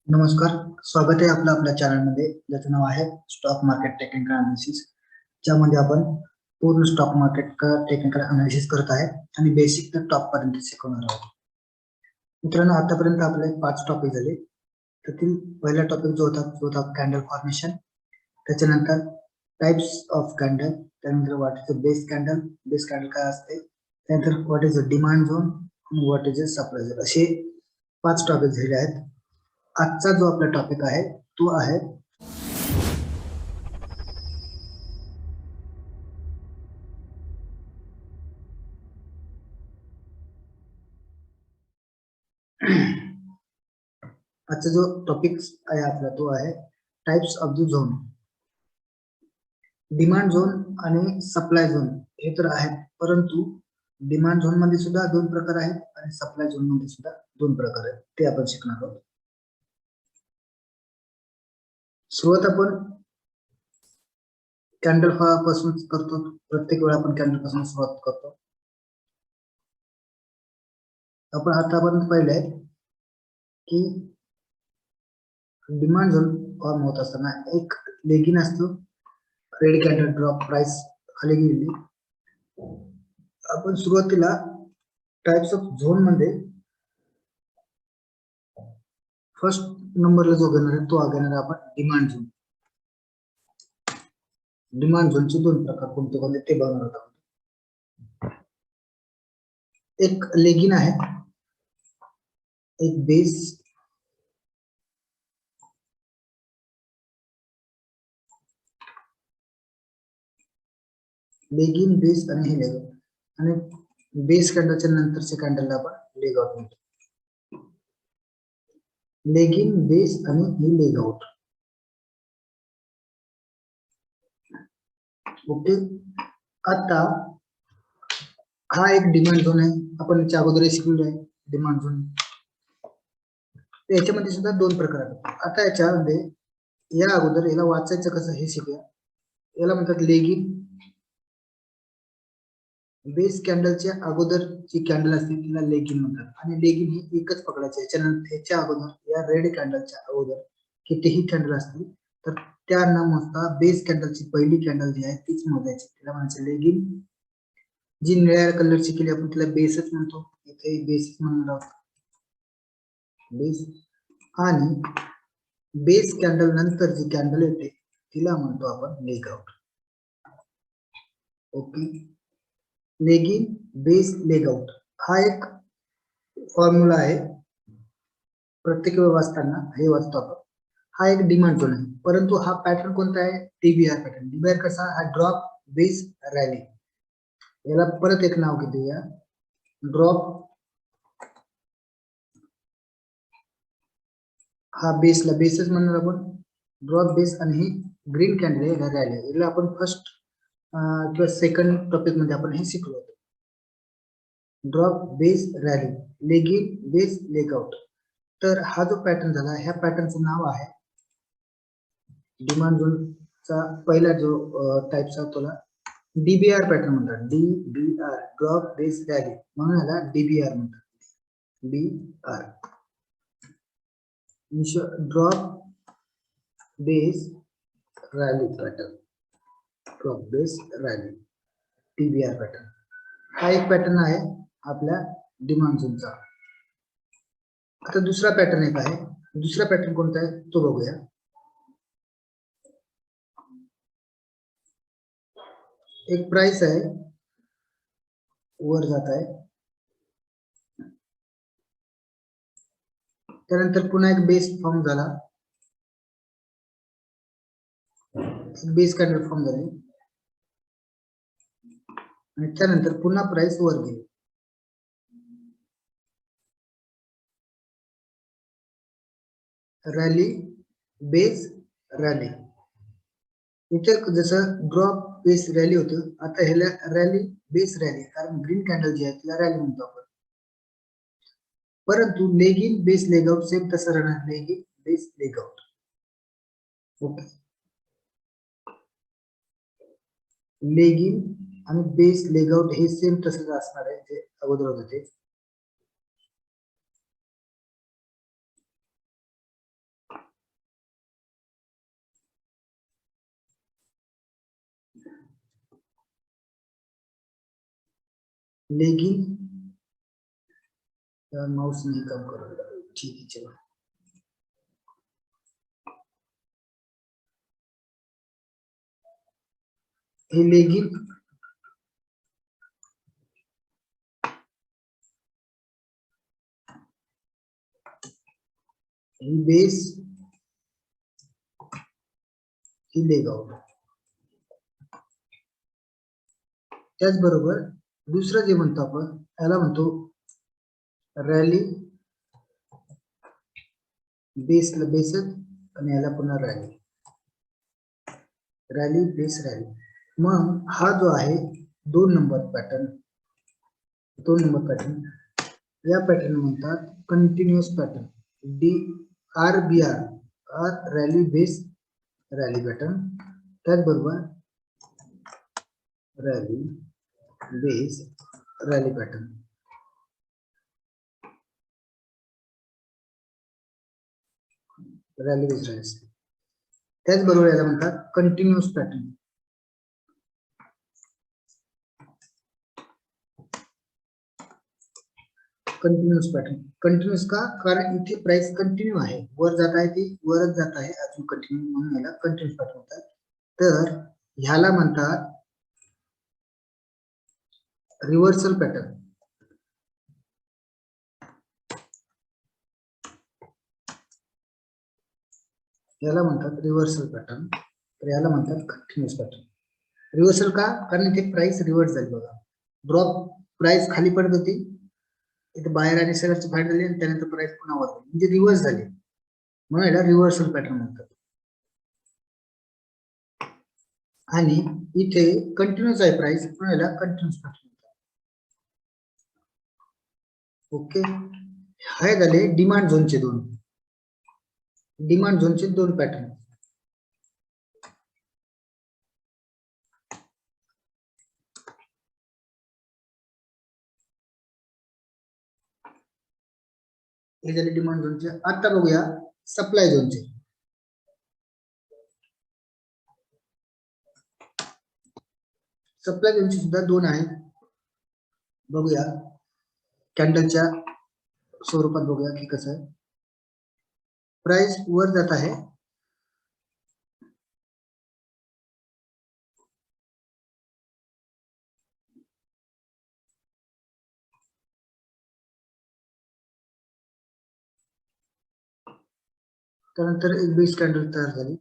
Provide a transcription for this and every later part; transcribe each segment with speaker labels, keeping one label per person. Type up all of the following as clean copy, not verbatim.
Speaker 1: नमस्कार, स्वागत आहे आपलं आपल्या चॅनलमध्ये, ज्याचं नाव आहे स्टॉक मार्केट टेक्निकल अनालिसिस, ज्यामध्ये आपण पूर्ण स्टॉक मार्केट टेक्निकल अनालिसिस करत आहे आणि बेसिक ते टॉप पर्यंत शिकवणार आहोत. मित्रांनो, आतापर्यंत आपले 5 टॉपिक झाले. त्यातील पहिला टॉपिक जो होता कॅन्डल फॉर्मेशन, त्याच्यानंतर टाइप्स ऑफ कॅन्डल, त्यानंतर what is the base candle काय असते, त्यानंतर what is the demand zone आणि what is the supply zone, असे 5 टॉपिक झाले आहेत. आजचा जो आपला टॉपिक आहे तो आहे आजचा जो टॉपिक आहे आपला तो आहे types of the zone. Demand zone आणि सप्लाय झोन हे तर आहेत, परंतु डिमांड झोन मध्ये सुद्धा 2 प्रकार आहेत आणि सप्लाय झोन मध्ये सुद्धा 2 प्रकार आहेत, ते आपण शिकणार आहोत. सुरुवात आपण कॅन्डल पासून करतो. प्रत्येक वेळा आपण कॅन्डल पासून सुरुवात करतो. आपण आतापर्यंत पाहिले की डिमांड झोन फॉर्म होत असताना एक लेगिन असतो, रेड कॅन्डल ड्रॉप, प्राइस खाली गेली. आपण सुरुवातीला टाइप्स ऑफ झोन मध्ये फर्स्ट नंबरला जो घेणार आहे तो घेणार आपण डिमांड झोन. डिमांड झोनचे 2 प्रकार कोणते कोणते ते बघणार आहोत. एक लेगिन आहे, एक बेस, लेगिन, बेस आणि हे लेग, आणि बेस कॅन्डलच्या नंतरच्या कॅन्डलला आपण लेग आउट म्हणतो. लेगिन, बेस आणि हे लेग आउट. ओके, आता हा एक डिमांड झोन आहे, आपण याच्या अगोदर शिकलेलो आहे डिमांड झोन. याच्यामध्ये सुद्धा 2 प्रकार आहेत. आता याच्यामध्ये या अगोदर याला वाचायचं कसं हे शिकूया. याला म्हणतात लेगिन. बेस कॅन्डलच्या अगोदर जी कॅन्डल असते तिला लेगिन म्हणतात, आणि लेगिन ही एकच पकडायची. याच्यानंतर याच्या अगोदर या रेड कॅन्डलच्या अगोदर कितीही कॅन्डल असतील तर त्या न मोजता बेस कॅन्डलची पहिली कॅन्डल जी आहे तीच मोजायची, तिला म्हणायचं लेगिन. जी निळ्या कलरची केली आपण तिला बेसच म्हणतो, इथे बेसच म्हणणार आहोत, बेस. आणि बेस कॅन्डल नंतर जी कॅन्डल येते तिला म्हणतो आपण leg out. Okay, लेगिन, base, leg out हा एक फॉर्म्युला आहे. प्रत्येक वेळ वाचताना हे वाचतो आपण. हा एक डिमांड झोन आहे, परंतु हा पॅटर्न कोणता आहे? DBR pattern. डीबीआर कसा? हा ड्रॉप, बेस, रॅली. याला परत एक नाव देऊया, ड्रॉप. हा बेसला बेसच म्हणणार आपण, ड्रॉप, बेस, आणि ही ग्रीन कॅन्डल आहे रॅली. याला आपण फर्स्ट किंवा सेकंड टॉपिक मध्ये आपण हे शिकलो होतो. Drop, base, rally, लेगिन, base, leg out. तर हा जो पॅटर्न झाला, ह्या पॅटर्नचं नाव आहे डिमांड झोनचा पहिला जो टाइप्स आहे त्याला डीबीआर पॅटर्न म्हणतात. डीबीआर, ड्रॉप, बेस, रॅली, म्हणून याला डीबीआर म्हणतात. DR, drop, base, rally pattern. Drop, base, rally, DBR pattern. हा एक पॅटर्न आहे आपल्या डिमांड झोनचा. आता दुसरा पॅटर्न एक आहे. दुसरा पॅटर्न कोणता आहे तो बघूया. एक प्राइस आहे, वर जात आहे, त्यानंतर पुन्हा एक बेस फॉर्म झाला, बेस कॅन्डल फॉर्म झाली, आणि त्यानंतर पुन्हा प्राइस वर गेली. Rally, base, rally. इथे जसं ड्रॉप, बेस, रॅली होतं, आता ह्याला रॅली, बेस, रॅली, कारण ग्रीन कॅन्डल जी आहे तिला रॅली म्हणतो आपण. परंतु लेगिन, बेस, लेग आउट सेम तसं राहणार, लेगिन, बेस, लेग आउट. ओके, लेगिन आणि बेस, लेग आउट हे सेम तसंच असणार आहे जे अगोदर होते ते. लेगिन, माउस नहीं काम कर रहा, ठीक है चलो। ये लेगिन ही बेस ही लेआउट, त्याचबरोबर दुसरं जे म्हणतो आपण याला म्हणतो रॅली बेसला बेसच, आणि याला पुन्हा रॅली, रॅली बेस रॅली। मग हा जो आहे 2 नंबर पॅटर्न, 2 नंबर पॅटर्न, या पॅटर्न म्हणतात continuous pattern, D R B R rally base rally pattern. त्याचबरोबर rally base rally pattern, rally base rally, त्याचबरोबर याला म्हणतात continuous pattern. Continuous pattern, continuous का? कारण इथे प्राइस कंटिन्यू आहे, वर जात आहे ती वरच जात आहे अजून कंटिन्यू, म्हणून याला कंटिन्युअस पॅटर्न म्हणतात। तर ह्याला म्हणतात रिव्हर्सल पॅटर्न, याला म्हणतात रिव्हर्सल पॅटर्न, तर याला म्हणतात कंटिन्युअस पॅटर्न। रिव्हर्सल का? कारण इथे प्राइस रिव्हर्स झाली बघा, ड्रॉप प्राइस खाली पडत होती, इथे बाहेर आणि सेलरची फाईट झाली आणि त्यानंतर प्राइस पुन्हा वर, म्हणजे रिव्हर्स झाली, म्हणून याला रिव्हर्सल पॅटर्न म्हणतात। आणि इथे कंटिन्युअस आहे प्राइस, म्हणून याला कंटिन्युअस पॅटर्न म्हणतात। ओके, हे झाले डिमांड झोनचे दोन, डिमांड झोनचे 2 पॅटर्न। हे झाले डिमांड झोनचे। आता बघूया सप्लाय झोनचे। सप्लाय झोनचे सुद्धा 2 आहेत, बघूया कॅन्डलच्या स्वरूपात बघूया की कसं आहे। प्राइस वर जात आहे, त्यानंतर एक बेस कॅन्डल तयार झाली,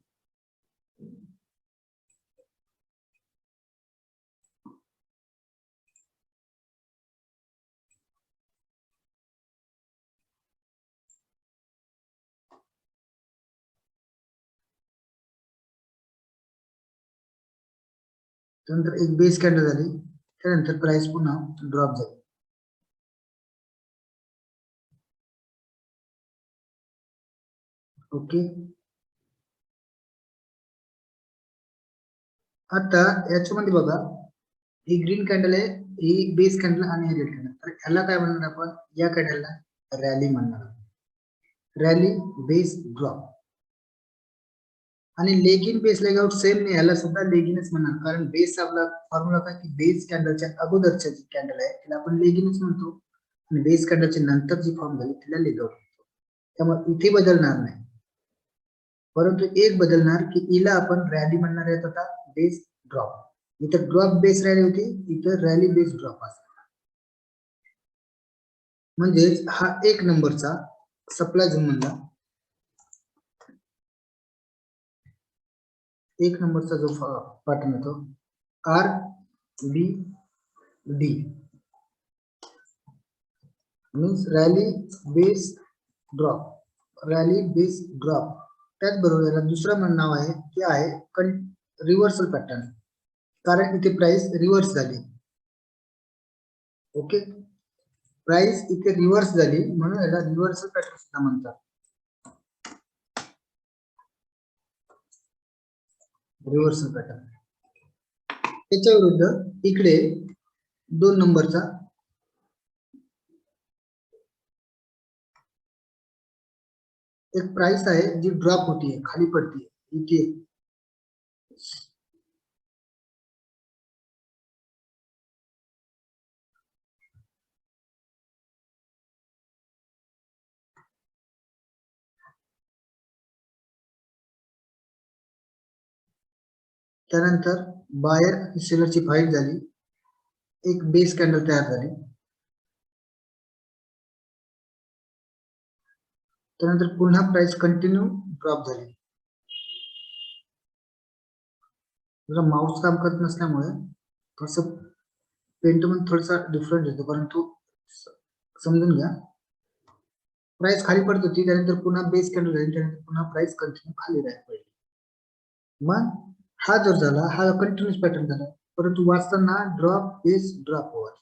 Speaker 1: त्यानंतर एक बेस कॅन्डल झाली, त्यानंतर प्राइस पुन्हा ड्रॉप झाली। ओके, आता याच्यामध्ये बघा ही ग्रीन कॅन्डल आहे, ही बेस कॅन्डल आणि ही रेड कॅन्डल, तर ह्याला काय म्हणणार आपण? या कॅन्डलला रॅली म्हणणार, रॅली बेस ड्रॉप। आणि लेगिन बेस लेआउट सेम नाही, ह्याला सुद्धा लेगिनच म्हणणार, कारण बेस आपला फॉर्म्युला काय की बेस कॅन्डलच्या अगोदरच्या जी कॅन्डल आहे तिला आपण लेगिनच म्हणतो, आणि बेस कॅन्डलच्या नंतर जी फॉर्म झाली तिला लेआउट म्हणतो। त्यामुळे इथे बदलणार नाही, परंतु एक बदलणार की हिला आपण रॅली म्हणणार आहे, आता बेस ड्रॉप, इथं ड्रॉप बेस रॅली होती, इथं रॅली बेस ड्रॉप असणार। म्हणजेच हा 1 नंबरचा सप्लाय झोन म्हणला, 1 नंबरचा जो पॅटर्न येतो R B D means rally base drop, rally base drop. त्याचबरोबर याला दुसरं नाव आहे ते आहे रिव्हर्सल पॅटर्न, कारण इथे प्राइस रिव्हर्स झाली। ओके, प्राइस इथे रिव्हर्स झाली म्हणून याला रिव्हर्सल पॅटर्न सुद्धा म्हणतात, रिव्हर्सल पॅटर्न। त्याच्या विरुद्ध इकडे 2 नंबरचा एक प्राइस आहे जी ड्रॉप होतीये, खाली पडतीये इथे, त्यानंतर बायर आणि सेलरची फाईट झाली, एक बेस कॅन्डल तयार झाली, त्यानंतर पुन्हा प्राइस कंटिन्यू ड्रॉप झाली. माउस काम करत नसल्यामुळे थोडस पेंट मध्ये थोडासा डिफरंट येतो, परंतु समजून घ्या. प्राइस खाली पडत होती, त्यानंतर पुन्हा बेस कॅन्डल झाली, त्यानंतर पुन्हा प्राइस कंटिन्यू खाली राहायला पाहिजे. मग हा जर झाला, हा कंटिन्यूस पॅटर्न झाला, परंतु वाचताना drop base drop over,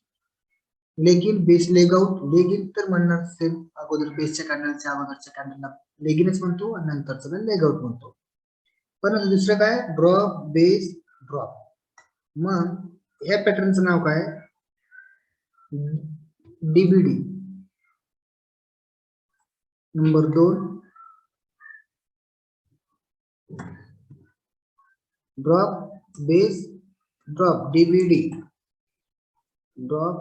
Speaker 1: लेगिन base leg out. लेगिन तर म्हणणार सेम, अगोदर बेसच्या कॅन्डलच्या अगोदरच्या कॅन्डलला लेगिनच म्हणतो आणि नंतरचा लेग आउट म्हणतो. पण दुसरं काय, ड्रॉप बेस ड्रॉप. मग ह्या पॅटर्नचं नाव काय, DBD. Number 2 drop base drop, DBD, drop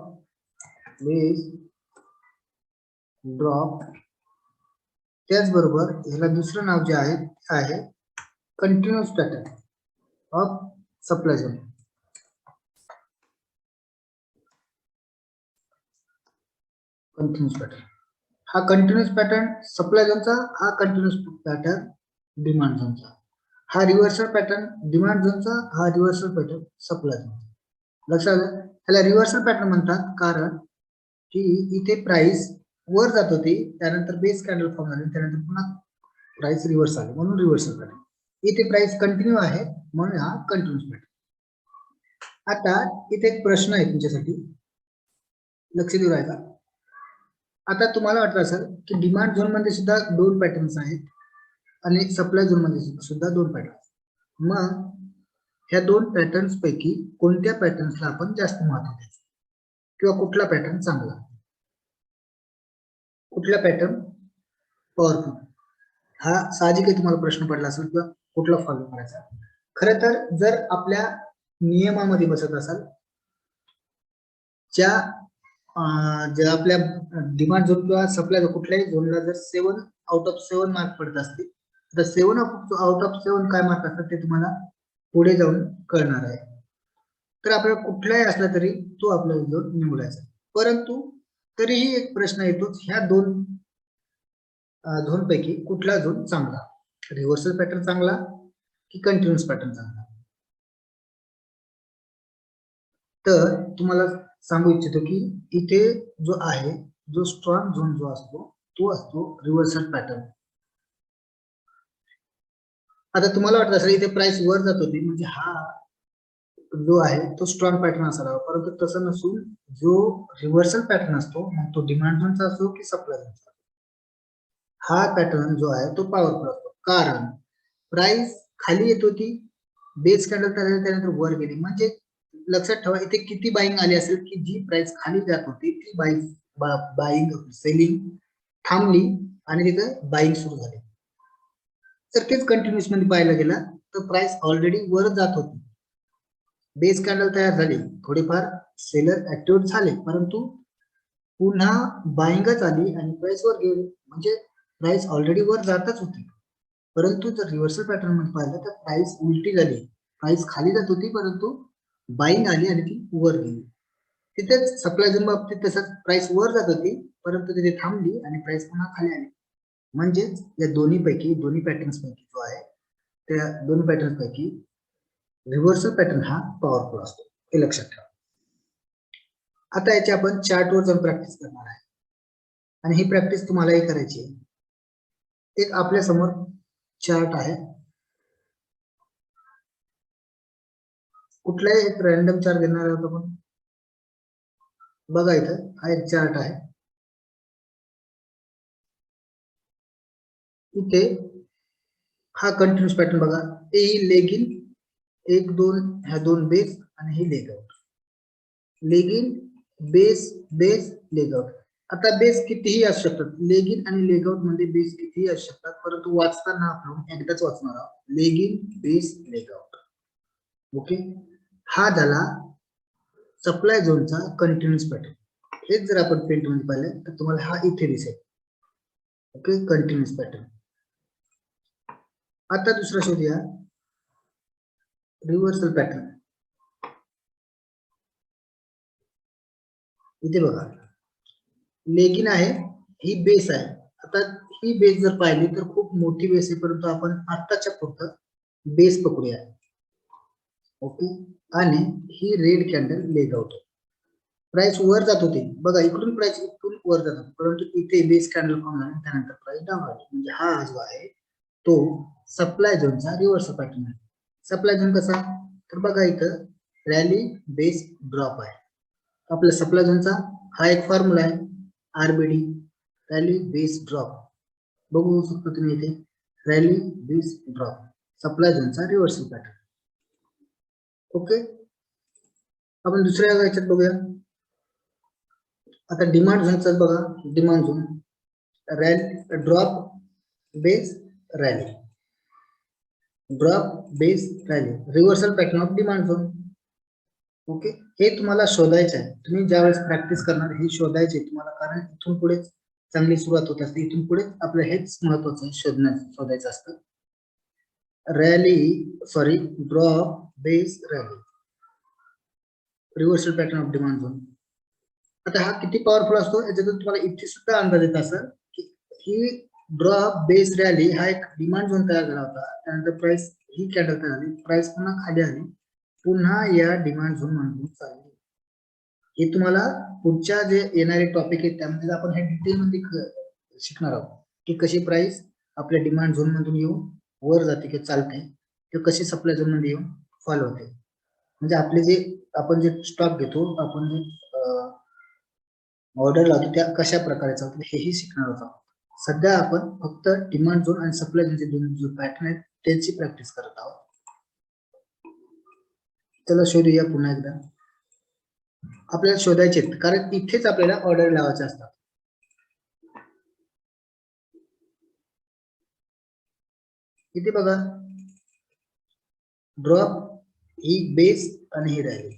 Speaker 1: base drop. त्याचबरोबर ह्याला दुसरं नाव जे आहे continuous pattern of supply zone. Continuous pattern, हा कंटिन्युअस पॅटर्न सप्लाय झोनचा, हा कंटिन्युअस पॅटर्न डिमांड झोनचा. हा रिव्हर्सल पॅटर्न डिमांड झोनचा, हा रिव्हर्सल पॅटर्न सप्लाय झोनचा. लक्षात आलं. ह्याला रिव्हर्सल पॅटर्न म्हणतात कारण की इथे प्राइस वर जात होती, त्यानंतर बेस कॅन्डल फॉर्म झाली, त्यानंतर पुन्हा प्राइस रिव्हर्स आली, म्हणून रिव्हर्सल पॅटर्न. इथे प्राइस कंटिन्यू आहे म्हणून हा कंटिन्युअस पॅटर्न. आता इथे एक प्रश्न आहे तुमच्यासाठी, लक्ष देऊ राहिला. आता तुम्हाला वाटलं असेल की डिमांड झोन मध्ये सुद्धा 2 पॅटर्न्स आहेत आणि सप्लाय झोन मध्ये सुद्धा 2 पॅटर्न्स. मग ह्या 2 पॅटर्न्स पैकी कोणत्या पॅटर्न्सला आपण जास्त महत्त्व द्यायचं, किंवा कुठला पॅटर्न चांगला, कुठला पॅटर्न पॉवरफुल? हा साहजिक आहे तुम्हाला प्रश्न पडला असेल, किंवा कुठला फॉलो करायचा. खरं तर जर आपल्या नियमामध्ये बसत असाल, ज्या आपल्या डिमांड झोन किंवा सप्लाय कुठल्याही झोनला जर 7 आउट ऑफ 7 मार्क पडत असतील, तर 7 आउट ऑफ 7 काय मार्क असतात ते तुम्हाला पुढे जाऊन कळणार आहे. तर आपल्याला कुठलाही असला तरी तो आपल्याला झोन निवडायचा. परंतु तरीही एक प्रश्न येतोच, ह्या 2 झोन पैकी कुठला झोन चांगला, रिव्हर्सल पॅटर्न चांगला की कंटिन्युअस पॅटर्न चांगला? तर तुम्हाला सांगू इच्छितो की इथे जो आहे, जो स्ट्रॉंग झोन जो असतो तो असतो रिव्हर्सल पॅटर्न. आता तुम्हाला वाटत असेल इथे प्राइस वर जात होती म्हणजे हा जो आहे तो स्ट्रॉंग पॅटर्न असावा, परंतु तसं नसून जो रिव्हर्सल पॅटर्न असतो, मग तो डिमांड झोनचा असो की सप्लाय झोनचा, हा पॅटर्न जो आहे तो पॉवरफुल असतो. कारण प्राइस खाली येत होती, बेस कॅन्डल त्यानंतर वर गेली, म्हणजे लक्षात ठेवा इथे किती बाईंग आली असेल की जी प्राइस खाली जात होती ती बाईंग सेलिंग थांबली आणि तिथे बाईंग सुरू झाली. तर तेच कंटिन्युअस मध्ये पाहायला गेला तर प्राइस ऑलरेडी वर जात होती, बेस कॅन्डल तयार झाली, थोडेफार सेलर ऍक्टिव्ह झाले, परंतु पुन्हा बाईंगच आली आणि प्राइस वर गेली, म्हणजे प्राइस ऑलरेडी वर जातच होती. परंतु जर रिव्हर्सल पॅटर्न मध्ये पाहिलं तर प्राइस उलटी झाली, प्राइस खाली जात होती परंतु बाईंग आली आणि ती वर गेली. तिथेच सप्लाय झोन बाबतीत तसंच प्राइस वर जात होती परंतु तिथे थांबली आणि प्राइस पुन्हा खाली आली. म्हणजेच या दोन्ही पॅटर्न्स पैकी जो आहे त्या दोन्ही पॅटर्न्स पैकी रिव्हर्सल पॅटर्न हा पॉवरफुल असतो, हे लक्षात ठेवा. आता याची आपण चार्टवर जाऊन प्रॅक्टिस करणार आहे आणि ही प्रॅक्टिस तुम्हालाही करायची आहे. एक आपल्या समोर चार्ट आहे, कुठलाही एक रॅन्डम चार्ट घेणार आहोत आपण. बघा इथं हा एक चार्ट आहे, इथे हा कंटिन्युअस पॅटर्न बघा, हे लेग इन 1 2 ह्या 2 बेस आणि हे leg out, leg in base base leg out. आता बेस कितीही असू शकतात, लेग इन आणि लेग आउट मध्ये बेस कितीही असू शकतात, परंतु वाचताना आपण एकदाच वाचणार आहोत, leg in base leg out. Okay, हा झाला सप्लाय झोनचा कंटिन्युअस पॅटर्न. हेच जर आपण पेंट मध्ये पाहिलं तर तुम्हाला हा इथे दिसेल. Okay, continuous pattern. आता दुसरा शोधूया, रिव्हर्सल पॅटर्न इथे बघा, लेगिन आहे, ही बेस आहे. आता ही बेस जर पाहिली तर खूप मोठी बेस आहे, परंतु आपण आत्ताच्या पुरतं बेस पकडूया. ओके, आणि ही red candle leg out, price वर जात होती बघा, इकडून प्राइस इकडून वर जात होती, परंतु इथे बेस कॅन्डल फॉर्म झाली, त्यानंतर प्राइस डाऊन आली. म्हणजे हा जो आहे तो सप्लाय झोनचा रिव्हर्सल पॅटर्न आहे. सप्लाय झोन कसा, तर बघा इथं रॅली बेस ड्रॉप आहे. आपल्या सप्लाय झोनचा हा एक फॉर्म्युला आहे, आरबीडी, रॅली बेस ड्रॉप. बघू शकता तुम्ही इथे रॅली बेस ड्रॉप, सप्लाय झोनचा रिव्हर्सल पॅटर्न. ओके, आपण दुसऱ्या याच्यात बघूया. आता डिमांड झोनचा बघा, demand zone rally drop base rally, drop base rally, reversal pattern of demand zone. Okay, हे तुम्हाला शोधायचं आहे. तुम्ही ज्यावेळेस प्रॅक्टिस करणार हे शोधायचे तुम्हाला, कारण इथून पुढे चांगली सुरुवात होत असते. इथून पुढे आपलं हेच महत्वाचं आहे, शोधायचं असतं. Rally sorry drop base rally, reversal pattern of demand zone. आता हा किती पॉवरफुल असतो याच्यातून तुम्हाला इथे सुद्धा अंदाज येत असेल की ही ड्रॉप बेस रॅली हा एक डिमांड झोन तयार झाला होता, त्यानंतर प्राइस ही कॅन्डल तयार झाली, प्राइस पुन्हा खाली आली, पुन्हा या डिमांड झोन मधून चालली. हे तुम्हाला पुढच्या जे येणारे टॉपिक आहेत त्यामध्ये आपण हे डिटेल मध्ये शिकणार आहोत की कशी प्राइस आपल्या डिमांड झोन मधून येऊन वर जाते की चालते, किंवा कशी सप्लाय झोन मध्ये येऊन फॉल होते. म्हणजे आपले जे आपण जे स्टॉक घेतो, आपण जे ऑर्डर लावतो त्या कशा प्रकारे चालतात हेही शिकणार आहोत. सध्या आपण फक्त डिमांड झोन आणि सप्लाय झोनचे दोन जो पॅटर्न आहेत त्यांची प्रॅक्टिस करत आहोत. चला शोधूया पुन्हा एकदा. आपल्याला शोधायचे, कारण इथेच आपल्याला ऑर्डर लावायचे असतात. इथे बघा ड्रॉप ही बेस आणि ही रॅली.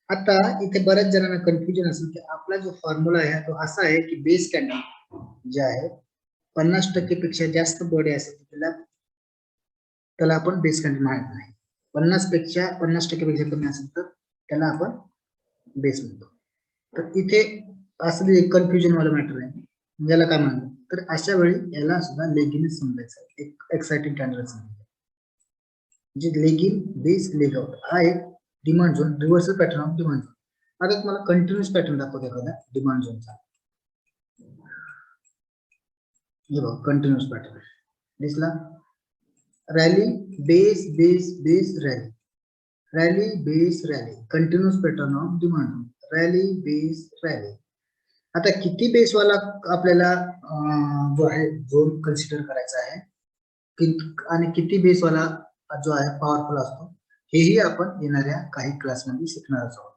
Speaker 1: आता इथे बऱ्याच जणांना कन्फ्युजन असेल की आपला जो फॉर्म्युला आहे तो असा आहे की बेस कॅन्डल जे आहे 50% पेक्षा जास्त बॉडी असेल त्याला आपण बेस कॅन्डल म्हणत नाही. 50% पेक्षा कमी असेल तर त्याला आपण बेस म्हणतो. तर इथे असं एक कन्फ्युजन वाला मॅटर आहे, याला काय म्हणतो, तर अशा वेळी याला सुद्धा लेगिनच समजायचं, एक एक्साइटिंग कॅन्डल समजायचं. म्हणजे लेगिन बेस लेग आउट हा एक demand zone, reversal pattern of demand zone. आता तुम्हाला कंटिन्युअस पॅटर्न दाखवतो एखादा डिमांड झोनचा. हे बघा कंटिन्युअस पॅटर्न दिसला, rally base base base rally, rally base rally, continuous pattern of demand zone, rally base rally. आता किती बेस वाला आपल्याला जो आहे झोन कन्सिडर करायचा आहे आणि किती बेस वाला जो आहे पॉवरफुल असतो हेही आपण येणाऱ्या काही क्लासमध्ये शिकणार आहोत.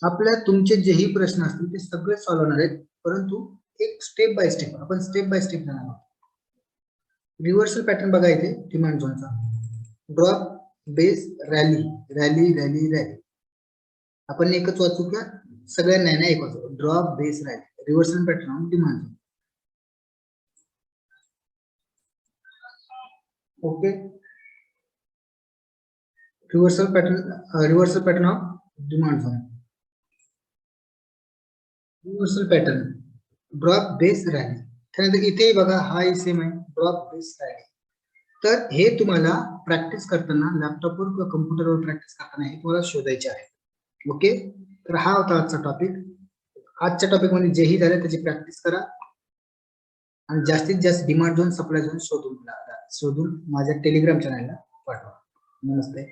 Speaker 1: आपल्या तुमचे जेही प्रश्न असतील ते सगळे सॉल्व्ह होणार आहेत, परंतु एक स्टेप बाय स्टेप आपण जाणार आहोत. रिव्हर्सल पॅटर्न बघा इथे डिमांड झोनचा, drop base rally rally rally rally. आपण एकच वाचू का, सगळ्यांना नाही एक वाचू, drop base rally, reversal pattern of demand zone. Okay, reversal pattern of demand zone, reversal pattern drop base rally. त्यानंतर इथे बघा हाही सेम आहे, ड्रॉप बेस रॅली. तर हे तुम्हाला प्रॅक्टिस करताना लॅपटॉपवर किंवा कम्प्युटरवर प्रॅक्टिस करताना हे तुम्हाला शोधायचे आहे. ओके, तर हा होता आजचा टॉपिक. आजच्या टॉपिक मध्ये जेही झाले त्याची प्रॅक्टिस करा आणि जास्तीत जास्त डिमांड झोन सप्लाय झोन शोधून माझ्या टेलिग्राम चॅनलला पाठवा. नमस्ते.